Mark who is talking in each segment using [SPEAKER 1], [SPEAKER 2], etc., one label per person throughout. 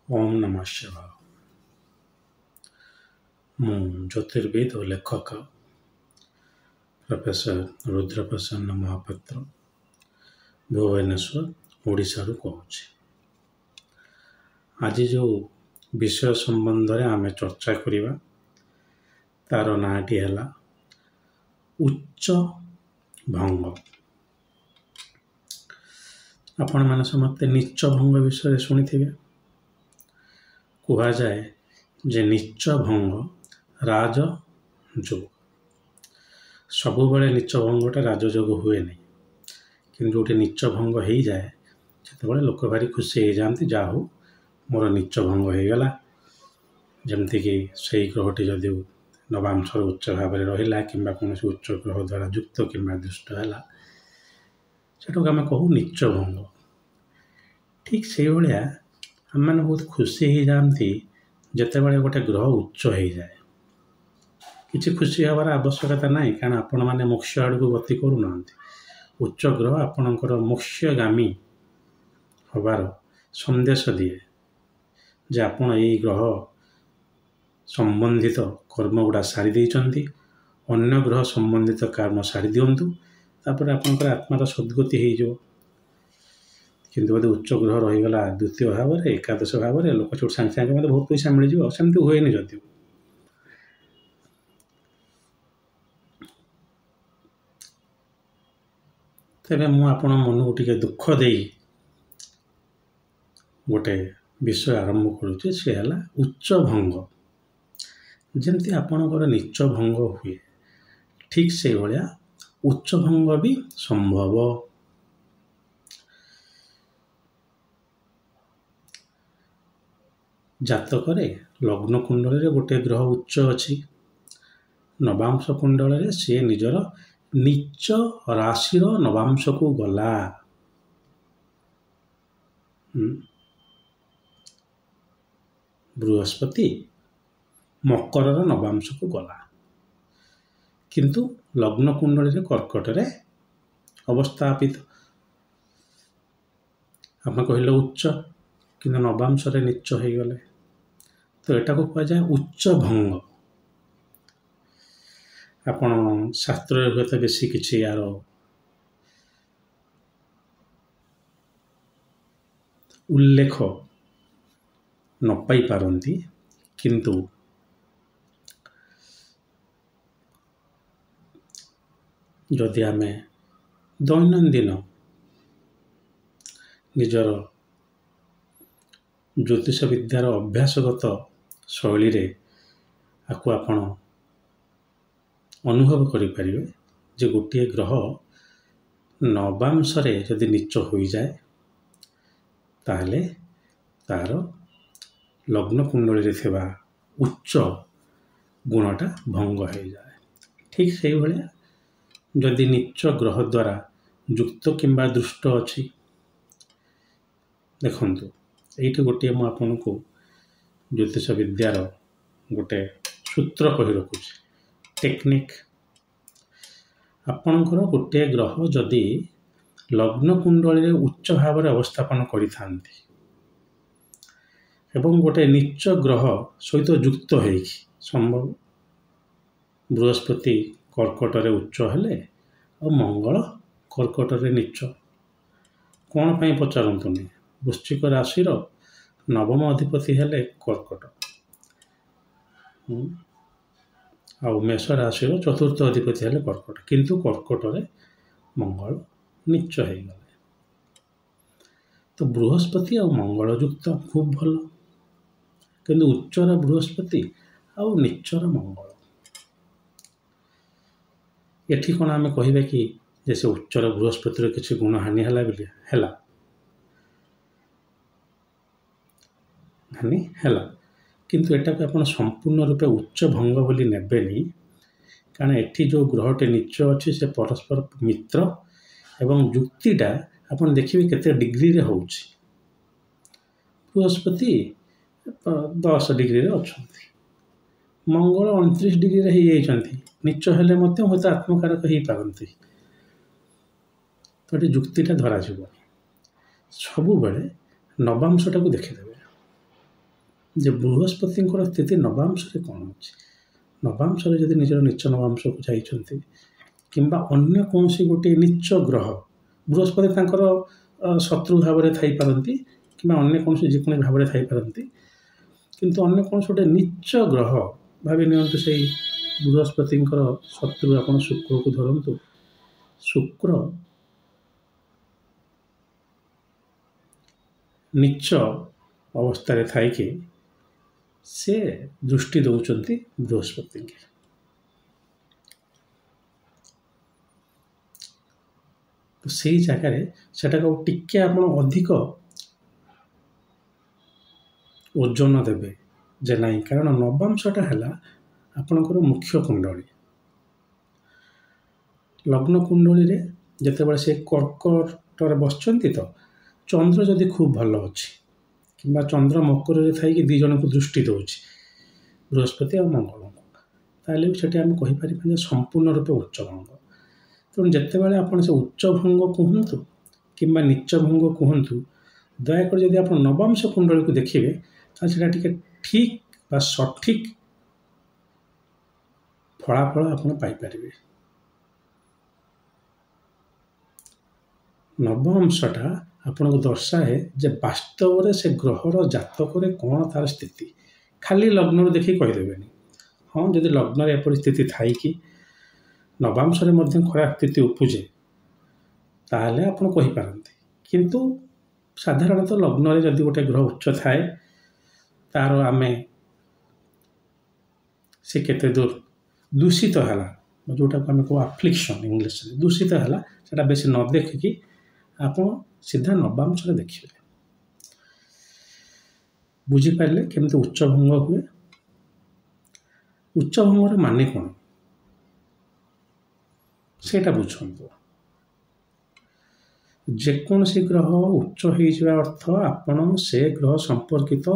[SPEAKER 1] ओम नमः शिवाय। ମୁଁ ଜ୍ୟୋତିର୍ବିଦ ଓ ଲେଖକ ପ୍ରଫେସର ରୁଦ୍ରପ୍ରସନ୍ନ ମହାପାତ୍ର ଭୁବନେଶ୍ୱର ଓଡ଼ିଶାରୁ କହୁଛି। ଆଜି ଯେଉଁ ବିଷୟ ସମ୍ବନ୍ଧରେ ଆମେ ଚର୍ଚ୍ଚା କରିବା ତାର ନାଁଟି ହେଲା ଉଚ୍ଚ ଭଙ୍ଗ। ଆପଣମାନେ ସମସ୍ତେ ନୀଚ ଭଙ୍ଗ ବିଷୟରେ ଶୁଣିଥିବେ। କୁହାଯାଏ ଯେ ନୀଚ ଭଙ୍ଗ ରାଜଯୋଗ। ସବୁବେଳେ ନୀଚ ଭଙ୍ଗଟା ରାଜଯୋଗ ହୁଏନି, କିନ୍ତୁ ଯେଉଁଠି ନୀଚ ଭଙ୍ଗ ହେଇଯାଏ ସେତେବେଳେ ଲୋକ ଭାରି ଖୁସି ହେଇଯାଆନ୍ତି, ଯାହା ହଉ ମୋର ନୀଚ ଭଙ୍ଗ ହେଇଗଲା। ଯେମିତିକି ସେଇ ଗ୍ରହଟି ଯଦି ନବାଂଶର ଉଚ୍ଚ ଭାବରେ ରହିଲା କିମ୍ବା କୌଣସି ଉଚ୍ଚ ଗ୍ରହ ଦ୍ୱାରା ଯୁକ୍ତ କିମ୍ବା ଦୁଷ୍ଟ ହେଲା, ସେଟାକୁ ଆମେ କହୁ ନୀଚ ଭଙ୍ଗ। ଠିକ୍ ସେଇଭଳିଆ ଆମେମାନେ ବହୁତ ଖୁସି ହେଇଯାଆନ୍ତି ଯେତେବେଳେ ଗୋଟେ ଗ୍ରହ ଉଚ୍ଚ ହେଇଯାଏ। କିଛି ଖୁସି ହେବାର ଆବଶ୍ୟକତା ନାହିଁ, କାରଣ ଆପଣମାନେ ମୋକ୍ଷ ଆଡ଼କୁ ଗତି କରୁନାହାନ୍ତି। ଉଚ୍ଚ ଗ୍ରହ ଆପଣଙ୍କର ମୋକ୍ଷଗାମୀ ହେବାର ସନ୍ଦେଶ ଦିଏ ଯେ ଆପଣ ଏଇ ଗ୍ରହ ସମ୍ବନ୍ଧିତ କର୍ମଗୁଡ଼ା ସାରି ଦେଇଛନ୍ତି, ଅନ୍ୟ ଗ୍ରହ ସମ୍ବନ୍ଧିତ କର୍ମ ସାରି ଦିଅନ୍ତୁ, ତାପରେ ଆପଣଙ୍କର ଆତ୍ମାର ସଦ୍ଗତି ହେଇଯିବ। କିନ୍ତୁ ଯଦି ଉଚ୍ଚ ଗ୍ରହ ରହିଗଲା ଦ୍ୱିତୀୟ ଭାବରେ, ଏକାଦଶ ଭାବରେ, ଲୋକ ସେଠୁ ସାଙ୍ଗେ ସାଙ୍ଗେ ମୋତେ ବହୁତ ପଇସା ମିଳିଯିବ, ସେମିତି ହୁଏନି। ଯଦିও ତେବେ ମୁଁ ଆପଣ ମନକୁ ଟିକେ ଦୁଃଖ ଦେଇ ଗୋଟେ ବିଷୟ ଆରମ୍ଭ କରୁଛି, ସେ ହେଲା ଉଚ୍ଚ ଭଙ୍ଗ। ଯେମିତି ଆପଣଙ୍କର ନୀଚ ଭଙ୍ଗ ହୁଏ, ଠିକ୍ ସେଇଭଳିଆ ଉଚ୍ଚ ଭଙ୍ଗ ବି ସମ୍ଭବ। ଜାତକରେ ଲଗ୍ନ କୁଣ୍ଡଳରେ ଗୋଟେ ଗ୍ରହ ଉଚ୍ଚ ଅଛି, ନବାଂଶ କୁଣ୍ଡଳରେ ସିଏ ନିଜର ନୀଚ ରାଶିର ନବାଂଶକୁ ଗଲା। ବୃହସ୍ପତି ମକରର ନବାଂଶକୁ ଗଲା, କିନ୍ତୁ ଲଗ୍ନ କୁଣ୍ଡଳରେ କର୍କଟରେ ଅବସ୍ଥାପିତ। ଆମେ କହିଲେ ଉଚ୍ଚ, କିନ୍ତୁ ନବାଂଶରେ ନୀଚ ହେଇଗଲେ, ତ ଏଟାକୁ କୁହାଯାଏ ଉଚ୍ଚ ଭଙ୍ଗ। ଆପଣ ଶାସ୍ତ୍ରରେ ହୁଏତ ବେଶୀ କିଛି ଆର ଉଲ୍ଲେଖ ନ ପାଇପାରନ୍ତି, କିନ୍ତୁ ଯଦି ଆମେ ଦୈନନ୍ଦିନ ନିଜର ଜ୍ୟୋତିଷ ବିଦ୍ୟାର ଅଭ୍ୟାସଗତ ଶୈଳୀରେ ଆକୁ ଆପଣ ଅନୁଭବ କରିପାରିବେ ଯେ ଗୋଟିଏ ଗ୍ରହ ନବାଂଶରେ ଯଦି ନୀଚ ହୋଇଯାଏ, ତାହେଲେ ତାର ଲଗ୍ନ କୁଣ୍ଡଳୀରେ ଥିବା ଉଚ୍ଚ ଗୁଣଟା ଭଙ୍ଗ ହେଇଯାଏ। ଠିକ୍ ସେଇଭଳିଆ ଯଦି ନୀଚ ଗ୍ରହ ଦ୍ୱାରା ଯୁକ୍ତ କିମ୍ବା ଦୃଷ୍ଟ ଅଛି, ଦେଖନ୍ତୁ ଏଇଠି ଗୋଟିଏ ମୁଁ ଆପଣଙ୍କୁ ଜ୍ୟୋତିଷ ବିଦ୍ୟାର ଗୋଟେ ସୂତ୍ର କହି ରଖୁଛି, ଟେକ୍ନିକ୍। ଆପଣଙ୍କର ଗୋଟିଏ ଗ୍ରହ ଯଦି ଲଗ୍ନ କୁଣ୍ଡଳୀରେ ଉଚ୍ଚ ଭାବରେ ଅବସ୍ଥାପନ କରିଥାନ୍ତି ଏବଂ ଗୋଟେ ନୀଚ ଗ୍ରହ ସହିତ ଯୁକ୍ତ ହେଇକି, ସମ୍ଭବ ବୃହସ୍ପତି କର୍କଟରେ ଉଚ୍ଚ ହେଲେ ଆଉ ମଙ୍ଗଳ କର୍କଟରେ ନୀଚ, କ'ଣ ପାଇଁ ପଚାରନ୍ତୁନି। ବୃଶ୍ଚିକ ରାଶିର ନବମ ଅଧିପତି ହେଲେ କର୍କଟ, ଆଉ ମେଷ ରାଶିର ଚତୁର୍ଥ ଅଧିପତି ହେଲେ କର୍କଟ, କିନ୍ତୁ କର୍କଟରେ ମଙ୍ଗଳ ନୀଚ ହେଇଗଲେ। ତ ବୃହସ୍ପତି ଆଉ ମଙ୍ଗଳ ଯୁକ୍ତ ଖୁବ୍ ଭଲ, କିନ୍ତୁ ଉଚ୍ଚର ବୃହସ୍ପତି ଆଉ ନୀଚର ମଙ୍ଗଳ। ଏଠି କ'ଣ ଆମେ କହିବା କି ଯେ ସେ ଉଚ୍ଚର ବୃହସ୍ପତିର କିଛି ଗୁଣ ହାନି ହେଲା ବୋଲି? ହେଲା, ହାନି ହେଲା, କିନ୍ତୁ ଏଟାକୁ ଆପଣ ସମ୍ପୂର୍ଣ୍ଣ ରୂପେ ଉଚ୍ଚ ଭଙ୍ଗ ବୋଲି ନେବେନି, କାରଣ ଏଠି ଯେଉଁ ଗ୍ରହଟି ନୀଚ ଅଛି ସେ ପରସ୍ପର ମିତ୍ର ଏବଂ ଯୁକ୍ତିଟା ଆପଣ ଦେଖିବେ କେତେ ଡିଗ୍ରୀରେ ହେଉଛି। ବୃହସ୍ପତି 10 ଡିଗ୍ରୀରେ ଅଛନ୍ତି, ମଙ୍ଗଳ 29 ଡିଗ୍ରୀରେ ହେଇଯାଇଛନ୍ତି, ନୀଚ ହେଲେ ମଧ୍ୟ ହୁଏତ ଆତ୍ମକାରକ ହେଇପାରନ୍ତି, ତ ଏଠି ଯୁକ୍ତିଟା ଧରାଯିବ। ସବୁବେଳେ ନବାଂଶଟାକୁ ଦେଖିଦେବେ। ଯେ ବୃହସ୍ପତିଙ୍କର ସ୍ଥିତି ନବାଂଶରେ କ'ଣ ଅଛି। ନବାଂଶରେ ଯଦି ନିଜର ନିଚ ନବାଂଶକୁ ଯାଇଛନ୍ତି କିମ୍ବା ଅନ୍ୟ କୌଣସି ଗୋଟିଏ ନିଚ ଗ୍ରହ, ବୃହସ୍ପତି ତାଙ୍କର ଶତ୍ରୁ ଭାବରେ ଥାଇପାରନ୍ତି କିମ୍ବା ଅନ୍ୟ କୌଣସି ଯେକୌଣସି ଭାବରେ ଥାଇପାରନ୍ତି, କିନ୍ତୁ ଅନ୍ୟ କୌଣସି ଗୋଟେ ନିଚ ଗ୍ରହ ଭାବି ନିଅନ୍ତୁ, ସେଇ ବୃହସ୍ପତିଙ୍କର ଶତ୍ରୁ ଆପଣ ଶୁକ୍ରକୁ ଧରନ୍ତୁ। ଶୁକ୍ର ନିଚ ଅବସ୍ଥାରେ ଥାଇକି ସେ ଦୃଷ୍ଟି ଦେଉଛନ୍ତି ବୃହସ୍ପତିଙ୍କୁ। ତ ସେଇ ଜାଗାରେ ସେଟାକୁ ଟିକେ ଆପଣ ଅଧିକ ଓଜନ ଦେବେ ଯେ ନାହିଁ, କାରଣ ନବାଂଶଟା ହେଲା ଆପଣଙ୍କର ମୁଖ୍ୟ କୁଣ୍ଡଳୀ। ଲଗ୍ନ କୁଣ୍ଡଳୀରେ ଯେତେବେଳେ ସେ କର୍କଟରେ ବସିଛନ୍ତି, ତ ଚନ୍ଦ୍ର ଯଦି ଖୁବ୍ ଭଲ ଅଛି କିମ୍ବା ଚନ୍ଦ୍ର ମକରରେ ଥାଇକି ଦୁଇ ଜଣଙ୍କୁ ଦୃଷ୍ଟି ଦେଉଛି, ବୃହସ୍ପତି ଆଉ ମଙ୍ଗଳଙ୍କୁ, ତାହେଲେ ବି ସେଠି ଆମେ କହିପାରିବା ଯେ ସମ୍ପୂର୍ଣ୍ଣ ରୂପେ ଉଚ୍ଚଭଙ୍ଗ। ତେଣୁ ଯେତେବେଳେ ଆପଣ ସେ ଉଚ୍ଚଭଙ୍ଗ କୁହନ୍ତୁ କିମ୍ବା ନିଚଭଙ୍ଗ କୁହନ୍ତୁ, ଦୟାକରି ଯଦି ଆପଣ ନବାଂଶ କୁଣ୍ଡଳୀକୁ ଦେଖିବେ, ତାହେଲେ ସେଟା ଟିକେ ଠିକ୍ ବା ସଠିକ୍ ଫଳାଫଳ ଆପଣ ପାଇପାରିବେ। ନବଂଶଟା ଆପଣଙ୍କୁ ଦର୍ଶାଏ ଯେ ବାସ୍ତବରେ ସେ ଗ୍ରହର ଜାତକରେ କ'ଣ ତାର ସ୍ଥିତି। ଖାଲି ଲଗ୍ନରୁ ଦେଖି କହିଦେବେନି। ହଁ, ଯଦି ଲଗ୍ନରେ ଏପରି ସ୍ଥିତି ଥାଇକି ନବାଂଶରେ ମଧ୍ୟ ଖରାପ ସ୍ଥିତି ଉପୁଜେ, ତାହେଲେ ଆପଣ କହିପାରନ୍ତି। କିନ୍ତୁ ସାଧାରଣତଃ ଲଗ୍ନରେ ଯଦି ଗୋଟେ ଗ୍ରହ ଉଚ୍ଚ ଥାଏ, ତାର ଆମେ ସେ କେତେ ଦୂର ଦୂଷିତ ହେଲା, ଯେଉଁଟାକୁ ଆମେ କହୁ ଆଫ୍ଲିକ୍ସନ୍ ଇଂଲିଶରେ, ଦୂଷିତ ହେଲା, ସେଟା ବେଶୀ ନ ଦେଖିକି ଆପଣ ସିଧା ନବାଂଶରେ ଦେଖିବେ। ବୁଝିପାରିଲେ କେମିତି ଉଚ୍ଚଭଙ୍ଗ ହୁଏ? ଉଚ୍ଚଭଙ୍ଗର ମାନେ କ'ଣ ସେଇଟା ବୁଝନ୍ତୁ। ଯେକୌଣସି ଗ୍ରହ ଉଚ୍ଚ ହେଇଯିବା ଅର୍ଥ ଆପଣ ସେ ଗ୍ରହ ସମ୍ପର୍କିତ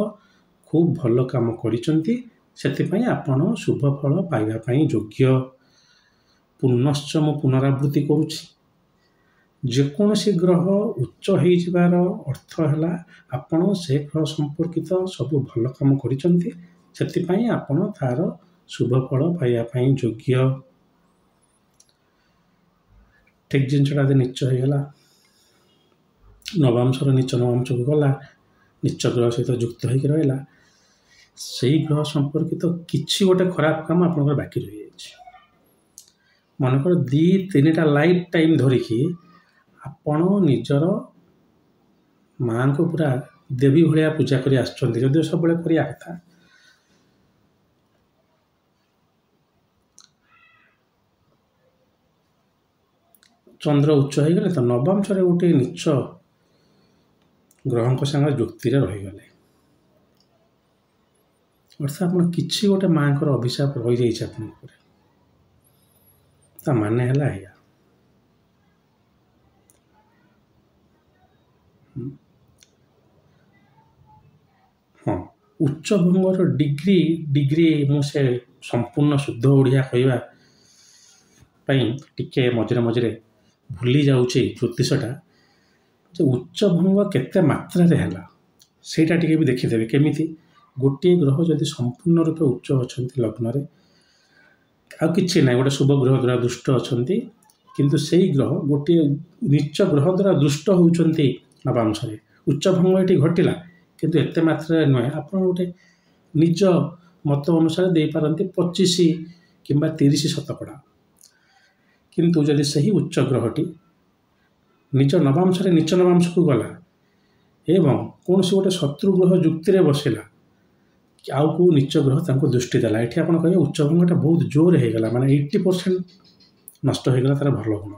[SPEAKER 1] ଖୁବ୍ ଭଲ କାମ କରିଛନ୍ତି, ସେଥିପାଇଁ ଆପଣ ଶୁଭ ଫଳ ପାଇବା ପାଇଁ ଯୋଗ୍ୟ। ପୁନଶ୍ଚ ମୁଁ ପୁନରାବୃତ୍ତି କରୁଛି, ଯେକୌଣସି ଗ୍ରହ ଉଚ୍ଚ ହେଇଯିବାର ଅର୍ଥ ହେଲା ଆପଣ ସେ ଗ୍ରହ ସମ୍ପର୍କିତ ସବୁ ଭଲ କାମ କରିଛନ୍ତି, ସେଥିପାଇଁ ଆପଣ ତାର ଶୁଭ ଫଳ ପାଇବା ପାଇଁ ଯୋଗ୍ୟ। ଠିକ୍ ଜିନିଷଟା ଯଦି ନିଚ ହେଇଗଲା, ନବାଂଶର ନିଚ ନବାଂଶକୁ ଗଲା, ନିଚ ଗ୍ରହ ସହିତ ଯୁକ୍ତ ହେଇକି ରହିଲା, ସେଇ ଗ୍ରହ ସମ୍ପର୍କିତ କିଛି ଗୋଟେ ଖରାପ କାମ ଆପଣଙ୍କର ବାକି ରହିଯାଇଛି। ମନେକର 2-3ଟା ଲାଇଫ୍ ଟାଇମ୍ ଧରିକି ଆପଣ ନିଜର ମାଙ୍କୁ ପୁରା ଦେବୀ ଭଳିଆ ପୂଜା କରି ଆସୁଛନ୍ତି, ଯଦିଓ ସବୁବେଳେ କରିବା କଥା। ଚନ୍ଦ୍ର ଉଚ୍ଚ ହେଇଗଲେ ତ ନବାଂଶରେ ଗୋଟେ ନିଚ ଗ୍ରହଙ୍କ ସାଙ୍ଗରେ ଯୁକ୍ତିରେ ରହିଗଲେ, ଅର୍ଥାତ୍ ଆପଣ କିଛି ଗୋଟେ ମାଙ୍କର ଅଭିଶାପ ରହିଯାଇଛି ଆପଣଙ୍କ ଉପରେ। ତା ମାନେ ହେଲା ଏଇଆ। ହଁ, ଉଚ୍ଚଭଙ୍ଗର ଡିଗ୍ରୀ ମୁଁ ସେ ସମ୍ପୂର୍ଣ୍ଣ ଶୁଦ୍ଧ ଓଡ଼ିଆ କହିବା ପାଇଁ ଟିକେ ମଝିରେ ମଝିରେ ଭୁଲି ଯାଉଛି ଜ୍ୟୋତିଷଟା, ଯେ ଉଚ୍ଚଭଙ୍ଗ କେତେ ମାତ୍ରାରେ ହେଲା ସେଇଟା ଟିକେ ବି ଦେଖିଦେବେ। କେମିତି ଗୋଟିଏ ଗ୍ରହ ଯଦି ସମ୍ପୂର୍ଣ୍ଣ ରୂପେ ଉଚ୍ଚ ଅଛନ୍ତି ଲଗ୍ନରେ, ଆଉ କିଛି ନାହିଁ, ଗୋଟେ ଶୁଭ ଗ୍ରହ ଦ୍ୱାରା ଦୁଷ୍ଟ ଅଛନ୍ତି, କିନ୍ତୁ ସେଇ ଗ୍ରହ ଗୋଟିଏ ନିଚ ଗ୍ରହ ଦ୍ୱାରା ଦୁଷ୍ଟ ହେଉଛନ୍ତି ନବାଂଶରେ, ଉଚ୍ଚଭଙ୍ଗ ଏଠି ଘଟିଲା, କିନ୍ତୁ ଏତେ ମାତ୍ରାରେ ନୁହେଁ। ଆପଣ ଗୋଟେ ନିଜ ମତ ଅନୁସାରେ ଦେଇପାରନ୍ତି 25 କିମ୍ବା 30%। କିନ୍ତୁ ଯଦି ସେହି ଉଚ୍ଚ ଗ୍ରହଟି ନିଜ ନବାଂଶରେ ନିଚ ନବାଂଶକୁ ଗଲା ଏବଂ କୌଣସି ଗୋଟେ ଶତ୍ରୁ ଗ୍ରହ ଯୁକ୍ତିରେ ବସିଲା, ଆଉ କେଉଁ ନିଚ ଗ୍ରହ ତାଙ୍କୁ ଦୃଷ୍ଟି ଦେଲା, ଏଠି ଆପଣ କହିବେ ଉଚ୍ଚଭଙ୍ଗଟା ବହୁତ ଜୋର ହେଇଗଲା, ମାନେ 80% ନଷ୍ଟ ହେଇଗଲା ତାର ଭଲ ଗୁଣ।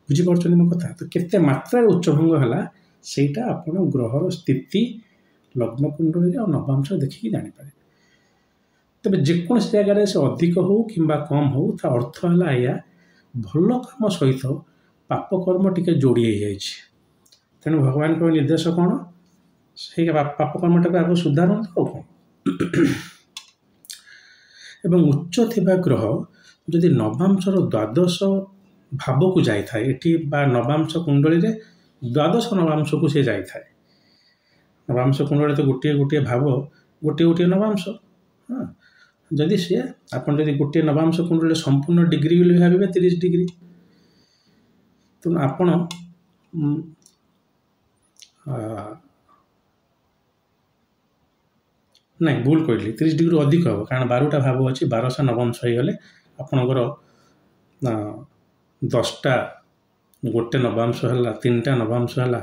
[SPEAKER 1] ବୁଝିପାରୁଛନ୍ତି ମୋ କଥା? ତ କେତେ ମାତ୍ରାରେ ଉଚ୍ଚଭଙ୍ଗ ହେଲା ସେଇଟା ଆପଣ ଗ୍ରହର ସ୍ଥିତି ଲଗ୍ନ କୁଣ୍ଡଳୀରେ ଆଉ ନବାଂଶ ଦେଖିକି ଜାଣିପାରିବେ। ତେବେ ଯେକୌଣସି ଜାଗାରେ ସେ ଅଧିକ ହେଉ କିମ୍ବା କମ୍ ହେଉ, ତା ଅର୍ଥ ହେଲା ଏଇଆ, ଭଲ କାମ ସହିତ ପାପ କର୍ମ ଟିକେ ଯୋଡ଼ି ହେଇଯାଇଛି। ତେଣୁ ଭଗବାନଙ୍କ ନିର୍ଦ୍ଦେଶ କ'ଣ? ସେଇ ପାପ କର୍ମଟାକୁ ଆଗ ସୁଧାରନ୍ତୁ ଆଉ କ'ଣ। ଏବଂ ଉଚ୍ଚ ଥିବା ଗ୍ରହ ଯଦି ନବାଂଶର ଦ୍ୱାଦଶ ଭାବକୁ ଯାଇଥାଏ, ଏଠି ବା ନବାଂଶ କୁଣ୍ଡଳୀରେ ଦ୍ୱାଦଶ ନବାଂଶକୁ ସେ ଯାଇଥାଏ। ନବାଂଶ କୁଣ୍ଡଳୀରେ ତ ଗୋଟିଏ ଭାବ ଗୋଟିଏ ଗୋଟିଏ ନବାଂଶ। ହଁ, ଯଦି ସିଏ ଆପଣ ଯଦି ଗୋଟିଏ ନବାଂଶ କୁଣ୍ଡଳୀରେ ସମ୍ପୂର୍ଣ୍ଣ ଡିଗ୍ରୀ ବୋଲି ଭାବିବେ 30 ଡିଗ୍ରୀ, ତେଣୁ ଆପଣ ନାଇଁ ଭୁଲ କହିଲି, 30 ଡିଗ୍ରୀରୁ ଅଧିକ ହେବ, କାରଣ 12ଟା ଭାବ ଅଛି, 1200 ନବାଂଶ ହେଇଗଲେ ଆପଣଙ୍କର 10ଟା ଗୋଟେ ନବାଂଶ ହେଲା, 3ଟା ନବାଂଶ ହେଲା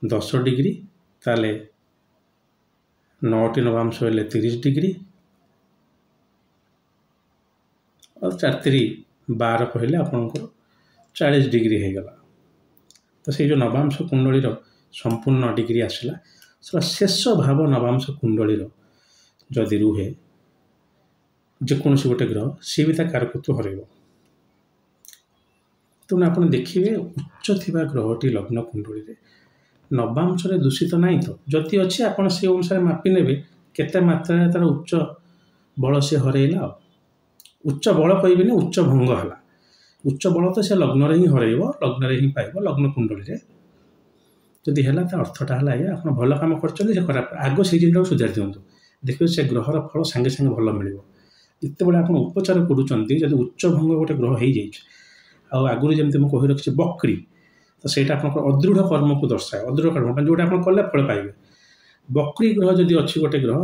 [SPEAKER 1] 10 ଡିଗ୍ରୀ, ତାହେଲେ 9ଟି ନବାଂଶ ହେଲେ 30 ଡିଗ୍ରୀ, ଆଉ 4 12 କହିଲେ ଆପଣଙ୍କର 40 ଡିଗ୍ରୀ ହେଇଗଲା। ତ ସେଇ ଯେଉଁ ନବାଂଶ କୁଣ୍ଡଳୀର ସମ୍ପୂର୍ଣ୍ଣ ଡିଗ୍ରୀ ଆସିଲା, ସେଟା ଶେଷ ଭାବ ନବାଂଶ କୁଣ୍ଡଳୀର ଯଦି ରୁହେ ଯେକୌଣସି ଗୋଟେ ଗ୍ରହ, ସିଏ ବି ତା କାରକତ୍ୱ ହରାଇବ। ତେଣୁ ଆପଣ ଦେଖିବେ ଉଚ୍ଚ ଥିବା ଗ୍ରହଟି ଲଗ୍ନ କୁଣ୍ଡଳୀରେ ନବାଂଶରେ ଦୂଷିତ ନାହିଁ ତ, ଯଦି ଅଛି ଆପଣ ସେ ଅନୁସାରେ ମାପି ନେବେ କେତେ ମାତ୍ରାରେ ତାର ଉଚ୍ଚ ବଳ ସେ ହରାଇଲା। ଆଉ ଉଚ୍ଚ ବଳ କହିବେନି, ଉଚ୍ଚ ଭଙ୍ଗ ହେଲା। ଉଚ୍ଚ ବଳ ତ ସେ ଲଗ୍ନରେ ହିଁ ହରାଇବ, ଲଗ୍ନରେ ହିଁ ପାଇବ, ଲଗ୍ନ କୁଣ୍ଡଳୀରେ ଯଦି ହେଲା ତା ଅର୍ଥଟା ହେଲା ଏଇଆ, ଆପଣ ଭଲ କାମ କରିଛନ୍ତି, ସେ ଖରାପ, ଆଗ ସେଇ ଜିନିଷଟାକୁ ସୁଧାରି ଦିଅନ୍ତୁ, ଦେଖିବେ ସେ ଗ୍ରହର ଫଳ ସାଙ୍ଗେ ସାଙ୍ଗେ ଭଲ ମିଳିବ। ଯେତେବେଳେ ଆପଣ ଉପଚାର କରୁଛନ୍ତି, ଯଦି ଉଚ୍ଚ ଭଙ୍ଗ ଗୋଟେ ଗ୍ରହ ହେଇଯାଇଛି, ଆଉ ଆଗରୁ ଯେମିତି ମୁଁ କହି ରଖିଛି ବକ୍ରି, ତ ସେଇଟା ଆପଣଙ୍କର ଅଦୃଢ଼ କର୍ମକୁ ଦର୍ଶାଏ। ଅଦୃଢ଼ କର୍ମ ମାନେ ଯେଉଁଟା ଆପଣ କଲେ ଫଳ ପାଇବେ। ବକ୍ରି ଗ୍ରହ ଯଦି ଅଛି ଗୋଟେ ଗ୍ରହ,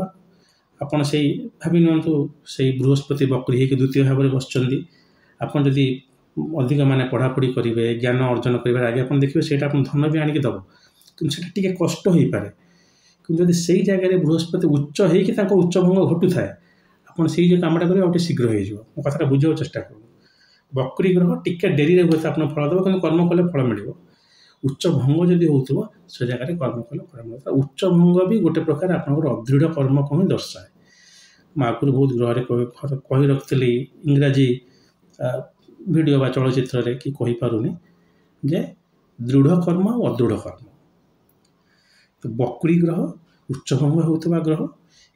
[SPEAKER 1] ଆପଣ ସେଇ ଭାବି ନିଅନ୍ତୁ ସେଇ ବୃହସ୍ପତି ବକ୍ରି ହେଇକି ଦ୍ୱିତୀୟ ଭାବରେ ବସିଛନ୍ତି, ଆପଣ ଯଦି ଅଧିକ ମାନେ ପଢ଼ାପଢ଼ି କରିବେ, ଜ୍ଞାନ ଅର୍ଜନ କରିବାରେ ଆଗେ ଆପଣ ଦେଖିବେ ସେଇଟା ଆପଣ ଧନ ବି ଆଣିକି ଦେବ, କିନ୍ତୁ ସେଇଟା ଟିକେ କଷ୍ଟ ହେଇପାରେ। କିନ୍ତୁ ଯଦି ସେଇ ଜାଗାରେ ବୃହସ୍ପତି ଉଚ୍ଚ ହେଇକି ତାଙ୍କ ଉଚ୍ଚ ଭଙ୍ଗ ଘଟୁଥାଏ, ଆପଣ ସେଇ ଯେଉଁ କାମଟା କରିବେ ଆଉ ଟିକେ ଶୀଘ୍ର ହେଇଯିବ। ମୋ କଥାଟା ବୁଝିବାକୁ ଚେଷ୍ଟା କରନ୍ତୁ। ବକ୍ରି ଗ୍ରହ ଟିକେ ଡେରିରେ ହୁଏତ ଆପଣ ଫଳ ଦେବ, କିନ୍ତୁ କର୍ମ କଲେ ଫଳ ମିଳିବ। ଉଚ୍ଚ ଭଙ୍ଗ ଯଦି ହେଉଥିବ, ସେ ଜାଗାରେ କର୍ମ କଲେ ଫଳ ମିଳିବ। ଉଚ୍ଚ ଭଙ୍ଗ ବି ଗୋଟେ ପ୍ରକାର ଆପଣଙ୍କର ଅଦୃଢ଼ କର୍ମକୁ ହିଁ ଦର୍ଶାଏ। ମୁଁ ଆଗରୁ ବହୁତ ଗ୍ରହରେ କହି ରଖିଥିଲି, ଇଂରାଜୀ ଭିଡ଼ିଓ ବା ଚଳଚ୍ଚିତ୍ରରେ କି କହିପାରୁନି, ଯେ ଦୃଢ଼ କର୍ମ ଆଉ ଅଦୃଢ଼ କର୍ମ। ତ ବକ୍ରି ଗ୍ରହ, ଉଚ୍ଚଭଙ୍ଗ ହେଉଥିବା ଗ୍ରହ,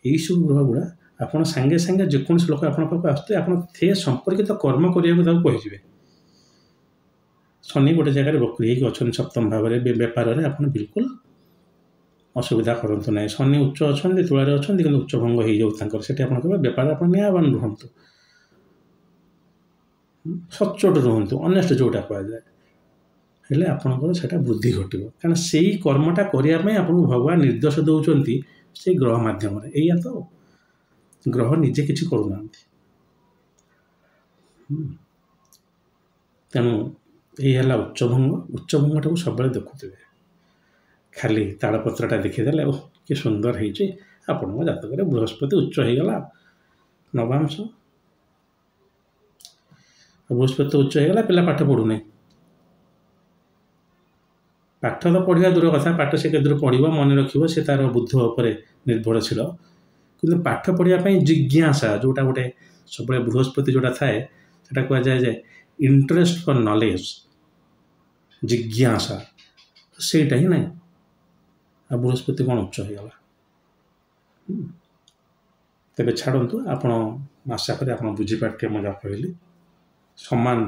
[SPEAKER 1] ଏଇସବୁ ଗ୍ରହ ଗୁଡ଼ା ଆପଣ ସାଙ୍ଗେ ସାଙ୍ଗେ ଯେକୌଣସି ଲୋକ ଆପଣଙ୍କ ପାଖକୁ ଆସୁଥିବେ, ଆପଣ ସେ ସମ୍ପର୍କିତ କର୍ମ କରିବାକୁ ତାକୁ କହିଯିବେ। ଶନି ଗୋଟେ ଜାଗାରେ ବକ୍ରି ହେଇକି ଅଛନ୍ତି ସପ୍ତମ ଭାବରେ, ବେପାରରେ ଆପଣ ବିଲକୁଲ ଅସୁବିଧା କରନ୍ତୁ ନାହିଁ। ଶନି ଉଚ୍ଚ ଅଛନ୍ତି, ତୁଳାରେ ଅଛନ୍ତି, କିନ୍ତୁ ଉଚ୍ଚ ଭଙ୍ଗ ହେଇଯାଉ ତାଙ୍କର, ସେଠି ଆପଣ କହିବେ ବେପାର ଆପଣ ନ୍ୟାୟବାନ ରୁହନ୍ତୁ, ସଚ୍ଚୋଟ ରୁହନ୍ତୁ, ଅନେଷ୍ଟ ଯେଉଁଟା କୁହାଯାଏ, ହେଲେ ଆପଣଙ୍କର ସେଇଟା ବୃଦ୍ଧି ଘଟିବ। କାରଣ ସେଇ କର୍ମଟା କରିବା ପାଇଁ ଆପଣଙ୍କୁ ଭଗବାନ ନିର୍ଦ୍ଦେଶ ଦେଉଛନ୍ତି ସେଇ ଗ୍ରହ ମାଧ୍ୟମରେ। ଏଇଆ ତ, ଗ୍ରହ ନିଜେ କିଛି କରୁନାହାନ୍ତି। ତେଣୁ ଏଇ ହେଲା ଉଚ୍ଚଭଙ୍ଗ। ଉଚ୍ଚଭଙ୍ଗଟାକୁ ସବୁବେଳେ ଦେଖୁଥିବେ, ଖାଲି ତାଳପତ୍ରଟା ଦେଖିଦେଲେ ଓ କି ସୁନ୍ଦର ହେଇଛି, ଆପଣଙ୍କ ଜାତକରେ ବୃହସ୍ପତି ଉଚ୍ଚ ହେଇଗଲା, ନବାଂଶ ବୃହସ୍ପତି ଉଚ୍ଚ ହେଇଗଲା, ପିଲା ପାଠ ପଢ଼ୁନି। ପାଠ ତ ପଢ଼ିବା ଦୂର କଥା, ପାଠ ସେ କେତେଦୂର ପଢ଼ିବ, ମନେ ରଖିବ, ସେ ତାର ବୁଦ୍ଧ ଉପରେ ନିର୍ଭରଶୀଳ। କିନ୍ତୁ ପାଠ ପଢ଼ିବା ପାଇଁ ଜିଜ୍ଞାସା, ଯେଉଁଟା ଗୋଟେ ସବୁବେଳେ ବୃହସ୍ପତି ଯେଉଁଟା ଥାଏ, ସେଟା କୁହାଯାଏ ଯେ ଇଣ୍ଟରେଷ୍ଟ ଫର୍ ନଲେଜ, ଜିଜ୍ଞାସା, ସେଇଟା ହିଁ ନାହିଁ। ଆଉ ବୃହସ୍ପତି କ'ଣ ଉଚ୍ଚ ହେଇଗଲା। ତେବେ ଛାଡ଼ନ୍ତୁ, ଆପଣ ଆଶା କରି ଆପଣ ବୁଝିପାରିଥିବେ ମୁଁ ଯାହା କହିଲି। ସମାନ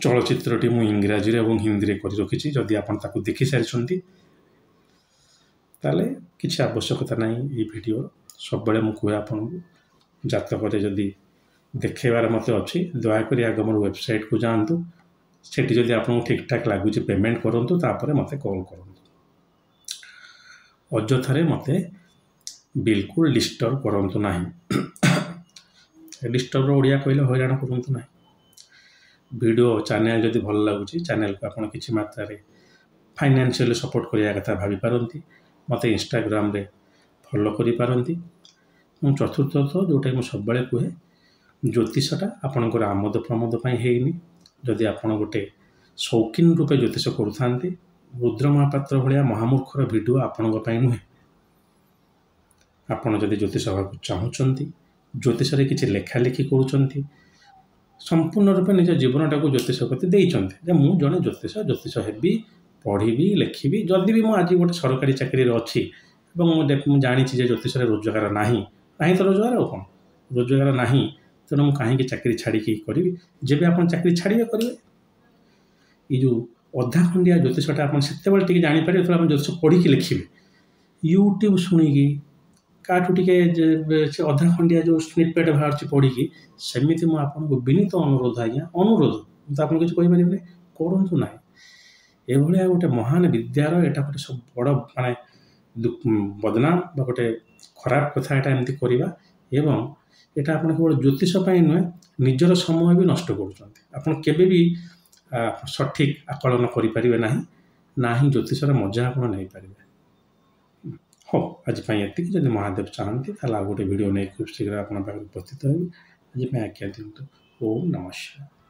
[SPEAKER 1] ଚଳଚ୍ଚିତ୍ରଟି ମୁଁ ଇଂରାଜୀରେ ଏବଂ ହିନ୍ଦୀରେ କରି ରଖିଛି, ଯଦି ଆପଣ ତାକୁ ଦେଖିସାରିଛନ୍ତି ତାହେଲେ କିଛି ଆବଶ୍ୟକତା ନାହିଁ ଏଇ ଭିଡ଼ିଓ। ସବୁବେଳେ ମୁଁ କୁହେ ଆପଣଙ୍କୁ, ଜାତକରେ ଯଦି ଦେଖେଇବାର ମୋତେ ଅଛି, ଦୟାକରି ଆଗ ମୋର ୱେବସାଇଟ୍କୁ ଯାଆନ୍ତୁ, ସେଠି ଯଦି ଆପଣଙ୍କୁ ଠିକ୍ଠାକ୍ ଲାଗୁଛି ପେମେଣ୍ଟ କରନ୍ତୁ, ତାପରେ ମୋତେ କଲ୍ କରନ୍ତୁ। ଅଯଥାରେ ମୋତେ ବିଲକୁଲ ଡିଷ୍ଟର୍ବ କରନ୍ତୁ ନାହିଁ। ଡିଷ୍ଟର୍ବର ଓଡ଼ିଆ କହିଲେ ହଇରାଣ କରନ୍ତୁ ନାହିଁ। ଭିଡ଼ିଓ ଚ୍ୟାନେଲ୍ ଯଦି ଭଲ ଲାଗୁଛି, ଚ୍ୟାନେଲକୁ ଆପଣ କିଛି ମାତ୍ରାରେ ଫାଇନାନ୍ସିଆଲି ସପୋର୍ଟ କରିବା କଥା ଭାବିପାରନ୍ତି। ମୋତେ ଇନଷ୍ଟାଗ୍ରାମରେ ଫଲୋ କରିପାରନ୍ତି। ମୁଁ ଚତୁର୍ଥତଃ, ଯେଉଁଟାକି ମୁଁ ସବୁବେଳେ କୁହେ, ଜ୍ୟୋତିଷଟା ଆପଣଙ୍କର ଆମୋଦ ପ୍ରମୋଦ ପାଇଁ ହେଇନି। ଯଦି ଆପଣ ଗୋଟେ ସୌଖିନ ରୂପେ ଜ୍ୟୋତିଷ କରୁଥାନ୍ତି, ରୁଦ୍ର ମହାପାତ୍ର ଭଳିଆ ମହାମୂର୍ଖର ଭିଡ଼ିଓ ଆପଣଙ୍କ ପାଇଁ ନୁହେଁ। ଆପଣ ଯଦି ଜ୍ୟୋତିଷ ହେବାକୁ ଚାହୁଁଛନ୍ତି, ଜ୍ୟୋତିଷରେ କିଛି ଲେଖାଲେଖି କରୁଛନ୍ତି, ସମ୍ପୂର୍ଣ୍ଣ ରୂପେ ନିଜ ଜୀବନଟାକୁ ଜ୍ୟୋତିଷ ପ୍ରତି ଦେଇଛନ୍ତି, ଯେ ମୁଁ ଜଣେ ଜ୍ୟୋତିଷ ହେବି, ପଢ଼ିବି, ଲେଖିବି, ଯଦି ବି ମୁଁ ଆଜି ଗୋଟେ ସରକାରୀ ଚାକିରିରେ ଅଛି ଏବଂ ମୁଁ ଜାଣିଛି ଯେ ଜ୍ୟୋତିଷରେ ରୋଜଗାର ନାହିଁ ତ ରୋଜଗାର ଆଉ କ'ଣ, ରୋଜଗାର ନାହିଁ, ତେଣୁ ମୁଁ କାହିଁକି ଚାକିରି ଛାଡ଼ିକି କରିବି। ଯେବେ ଆପଣ ଚାକିରି ଛାଡ଼ିବେ କରିବେ। ଏଇ ଯେଉଁ ଅଧା ଖଣ୍ଡିଆ ଜ୍ୟୋତିଷଟା ଆପଣ ସେତେବେଳେ ଟିକେ ଜାଣିପାରିବେ, ଯେତେବେଳେ ଆପଣ ଜ୍ୟୋତିଷ ପଢ଼ିକି ଲେଖିବେ। ୟୁଟ୍ୟୁବ୍ ଶୁଣିକି କାହାଠୁ ଟିକେ ସେ ଅଧା ଖଣ୍ଡିଆ ଯେଉଁ ସ୍ନିପେଟ୍ ବାହାରୁଛି ପଢ଼ିକି, ସେମିତି ମୁଁ ଆପଣଙ୍କୁ ବିନୀତ ଅନୁରୋଧ ଆଜ୍ଞା, ଅନୁରୋଧ, ମୁଁ ତ ଆପଣଙ୍କୁ କିଛି କହିପାରିବିନି, କରନ୍ତୁ ନାହିଁ। ଏଭଳିଆ ଗୋଟେ ମହାନ ବିଦ୍ୟାର ଏଇଟା ଗୋଟେ ସବୁ ବଡ଼ ମାନେ ବଦନାମ ବା ଗୋଟେ ଖରାପ କଥା ଏଇଟା ଏମିତି କରିବା। ଏବଂ ଏଇଟା ଆପଣ କେବଳ ଜ୍ୟୋତିଷ ପାଇଁ ନୁହେଁ, ନିଜର ସମୟ ବି ନଷ୍ଟ କରୁଛନ୍ତି। ଆପଣ କେବେ ବି ସଠିକ୍ ଆକଳନ କରିପାରିବେ ନାହିଁ, ନା ହିଁ ଜ୍ୟୋତିଷର ମଜା ଆପଣ ନେଇପାରିବେ। ହଉ, ଆଜି ପାଇଁ ଏତିକି। ଯଦି ମହାଦେବ ଚାହାନ୍ତି ତାହେଲେ ଆଉ ଗୋଟେ ଭିଡ଼ିଓ ନେଇ ଖୁବ୍ ଶୀଘ୍ର ଆପଣଙ୍କ ପାଖରେ ଉପସ୍ଥିତ ହେବି। ଆଜି ପାଇଁ ଆଜ୍ଞା ଦିଅନ୍ତୁ। ଓମ୍ ନମଃ ଶିବାୟ।